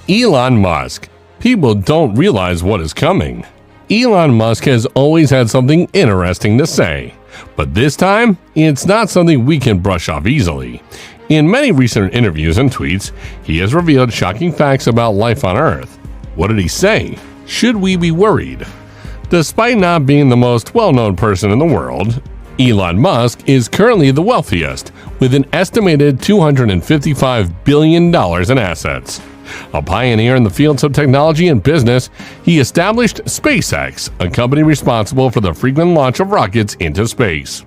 Elon Musk. People don't realize what is coming. Elon Musk has always had something interesting to say, but this time, it's not something we can brush off easily. In many recent interviews and tweets, he has revealed shocking facts about life on Earth. What did he say? Should we be worried? Despite not being the most well-known person in the world, Elon Musk is currently the wealthiest, with an estimated $255 billion in assets. A pioneer in the fields of technology and business, he established SpaceX, a company responsible for the frequent launch of rockets into space.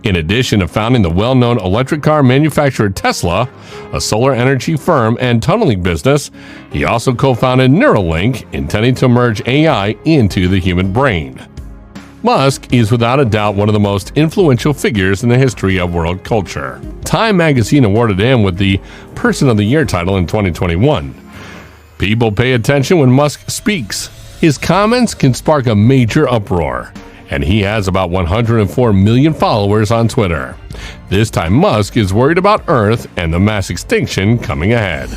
In addition to founding the well-known electric car manufacturer Tesla, a solar energy firm and tunneling business, he also co-founded Neuralink, intending to merge AI into the human brain. Musk is without a doubt one of the most influential figures in the history of world culture. Time magazine awarded him with the Person of the Year title in 2021. People pay attention when Musk speaks. His comments can spark a major uproar, and he has about 104 million followers on Twitter. This time Musk is worried about Earth and the mass extinction coming ahead.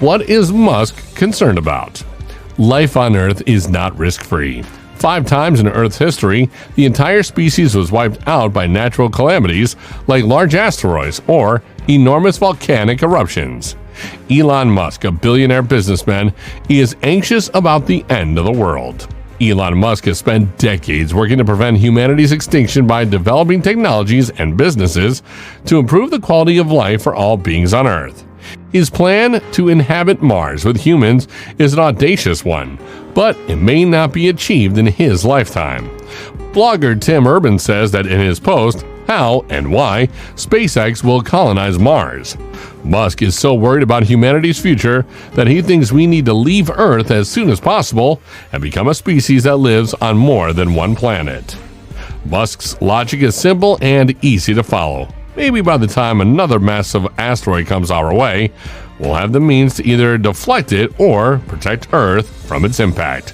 What is Musk concerned about? Life on Earth is not risk-free. 5 times in Earth's history, the entire species was wiped out by natural calamities like large asteroids or enormous volcanic eruptions. Elon Musk, a billionaire businessman, is anxious about the end of the world. Elon Musk has spent decades working to prevent humanity's extinction by developing technologies and businesses to improve the quality of life for all beings on Earth. His plan to inhabit Mars with humans is an audacious one, but it may not be achieved in his lifetime. Blogger Tim Urban says that in his post, How and Why SpaceX Will Colonize Mars. Musk is so worried about humanity's future that he thinks we need to leave Earth as soon as possible and become a species that lives on more than one planet. Musk's logic is simple and easy to follow. Maybe by the time another massive asteroid comes our way, we'll have the means to either deflect it or protect Earth from its impact.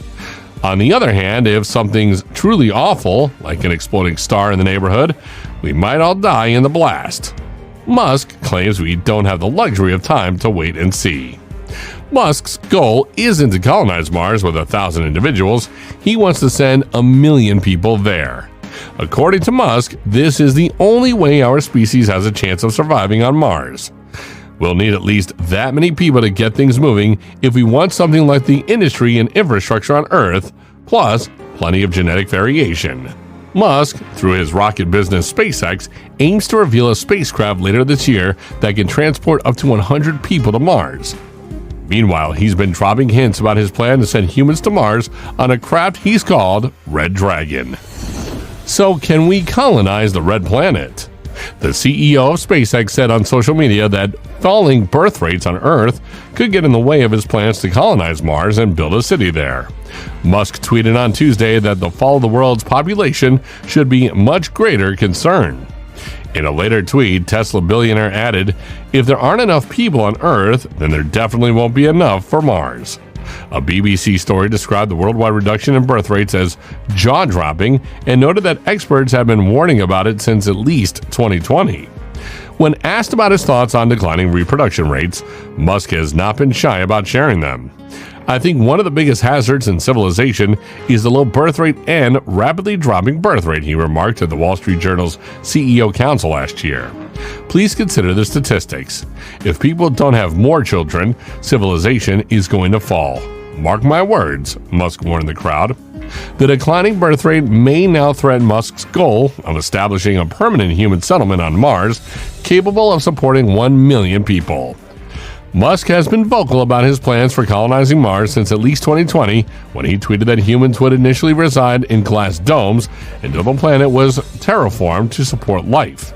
On the other hand, if something's truly awful, like an exploding star in the neighborhood, we might all die in the blast. Musk claims we don't have the luxury of time to wait and see. Musk's goal isn't to colonize Mars with 1,000 individuals. He wants to send 1 million people there. According to Musk, this is the only way our species has a chance of surviving on Mars. We'll need at least that many people to get things moving if we want something like the industry and infrastructure on Earth, plus plenty of genetic variation. Musk, through his rocket business SpaceX, aims to reveal a spacecraft later this year that can transport up to 100 people to Mars. Meanwhile, he's been dropping hints about his plan to send humans to Mars on a craft he's called Red Dragon. So can we colonize the Red Planet? The CEO of SpaceX said on social media that falling birth rates on Earth could get in the way of his plans to colonize Mars and build a city there. Musk tweeted on Tuesday that the fall of the world's population should be much greater concern. In a later tweet, Tesla billionaire added, "If there aren't enough people on Earth, then there definitely won't be enough for Mars." A BBC story described the worldwide reduction in birth rates as jaw-dropping and noted that experts have been warning about it since at least 2020. When asked about his thoughts on declining reproduction rates, Musk has not been shy about sharing them. "I think one of the biggest hazards in civilization is the low birth rate and rapidly dropping birth rate," he remarked to the Wall Street Journal's CEO Council last year. "Please consider the statistics. If people don't have more children, civilization is going to fall. Mark my words," Musk warned the crowd. The declining birth rate may now threaten Musk's goal of establishing a permanent human settlement on Mars capable of supporting 1 million people. Musk has been vocal about his plans for colonizing Mars since at least 2020, when he tweeted that humans would initially reside in glass domes until the planet was terraformed to support life.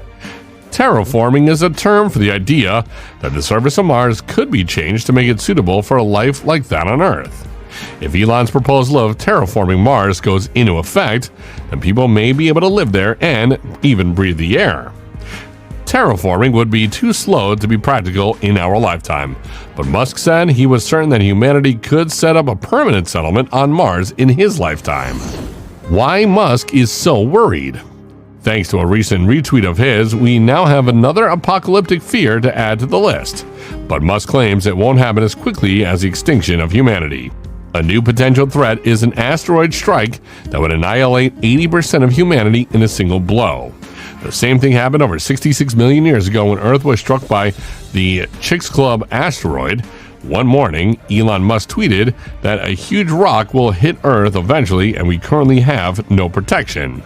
Terraforming is a term for the idea that the surface of Mars could be changed to make it suitable for a life like that on Earth. If Elon's proposal of terraforming Mars goes into effect, then people may be able to live there and even breathe the air. Terraforming would be too slow to be practical in our lifetime, but Musk said he was certain that humanity could set up a permanent settlement on Mars in his lifetime. Why Musk is so worried? Thanks to a recent retweet of his, we now have another apocalyptic fear to add to the list. But Musk claims it won't happen as quickly as the extinction of humanity. A new potential threat is an asteroid strike that would annihilate 80% of humanity in a single blow. The same thing happened over 66 million years ago when Earth was struck by the Chicxulub asteroid. One morning, Elon Musk tweeted that a huge rock will hit Earth eventually and we currently have no protection.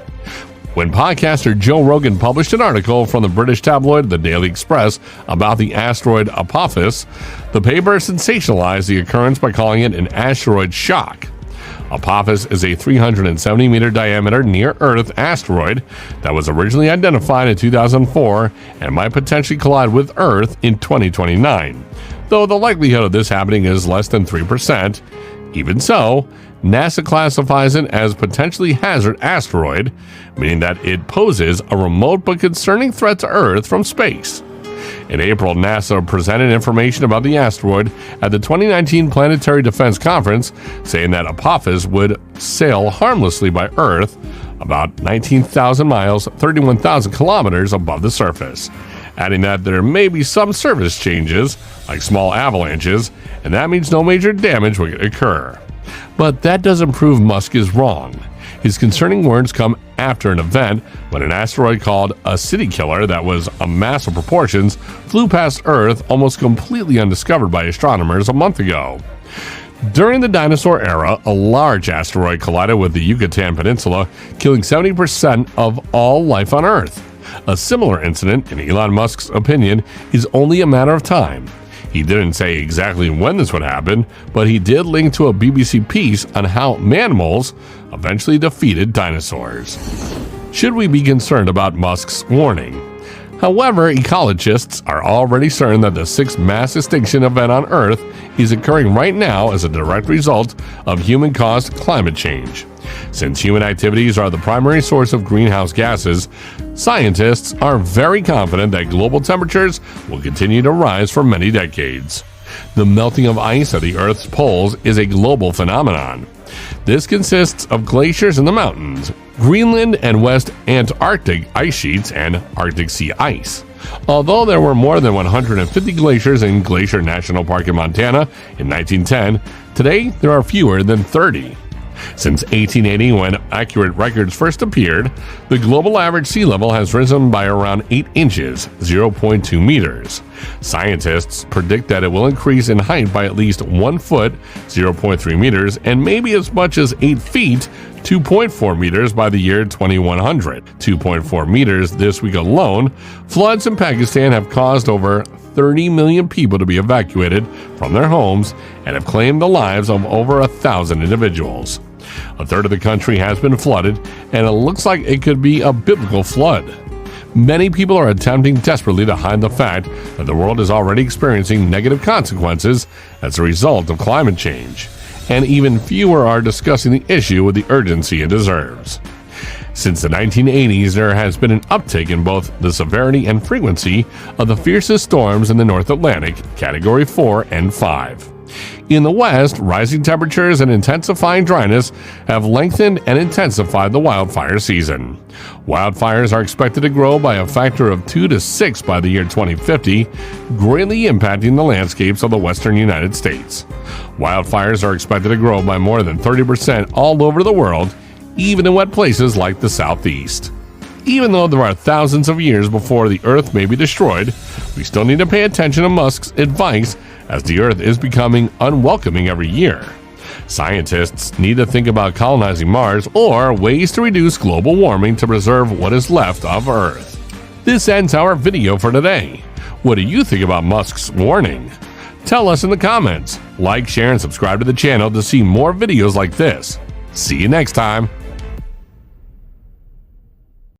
When podcaster Joe Rogan published an article from the British tabloid The Daily Express about the asteroid Apophis, the paper sensationalized the occurrence by calling it an asteroid shock. Apophis is a 370-meter diameter near-Earth asteroid that was originally identified in 2004 and might potentially collide with Earth in 2029, though the likelihood of this happening is less than 3%. Even so, NASA classifies it as potentially hazard asteroid, meaning that it poses a remote but concerning threat to Earth from space. In April, NASA presented information about the asteroid at the 2019 Planetary Defense Conference, saying that Apophis would sail harmlessly by Earth about 19,000 miles, 31,000 kilometers above the surface, adding that there may be some surface changes, like small avalanches, and that means no major damage would occur. But that doesn't prove Musk is wrong. His concerning words come after an event when an asteroid called a city killer that was a massive proportions flew past Earth almost completely undiscovered by astronomers a month ago. During the dinosaur era, a large asteroid collided with the Yucatan Peninsula, killing 70% of all life on Earth. A similar incident, in Elon Musk's opinion, is only a matter of time. He didn't say exactly when this would happen, but he did link to a BBC piece on how mammals eventually defeated dinosaurs. Should we be concerned about Musk's warning? However, ecologists are already certain that the sixth mass extinction event on Earth is occurring right now as a direct result of human-caused climate change. Since human activities are the primary source of greenhouse gases, scientists are very confident that global temperatures will continue to rise for many decades. The melting of ice at the Earth's poles is a global phenomenon. This consists of glaciers in the mountains, Greenland and West Antarctic ice sheets, and Arctic sea ice. Although there were more than 150 glaciers in Glacier National Park in Montana in 1910, today there are fewer than 30. Since 1880, when accurate records first appeared, the global average sea level has risen by around 8 inches, 0.2 meters. Scientists predict that it will increase in height by at least 1 foot, 0.3 meters, and maybe as much as 8 feet, 2.4 meters by the year 2100. 2.4 meters this week alone. Floods in Pakistan have caused over 30 million people to be evacuated from their homes and have claimed the lives of over 1,000 individuals. A third of the country has been flooded, and it looks like it could be a biblical flood. Many people are attempting desperately to hide the fact that the world is already experiencing negative consequences as a result of climate change, and even fewer are discussing the issue with the urgency it deserves. Since the 1980s, there has been an uptick in both the severity and frequency of the fiercest storms in the North Atlantic, Category 4 and 5. In the West, rising temperatures and intensifying dryness have lengthened and intensified the wildfire season. Wildfires are expected to grow by a factor of 2 to 6 by the year 2050, greatly impacting the landscapes of the western United States. Wildfires are expected to grow by more than 30% all over the world, even in wet places like the Southeast. Even though there are thousands of years before the Earth may be destroyed, we still need to pay attention to Musk's advice as the Earth is becoming unwelcoming every year. Scientists need to think about colonizing Mars or ways to reduce global warming to preserve what is left of Earth. This ends our video for today. What do you think about Musk's warning? Tell us in the comments. Like, share, and subscribe to the channel to see more videos like this. See you next time.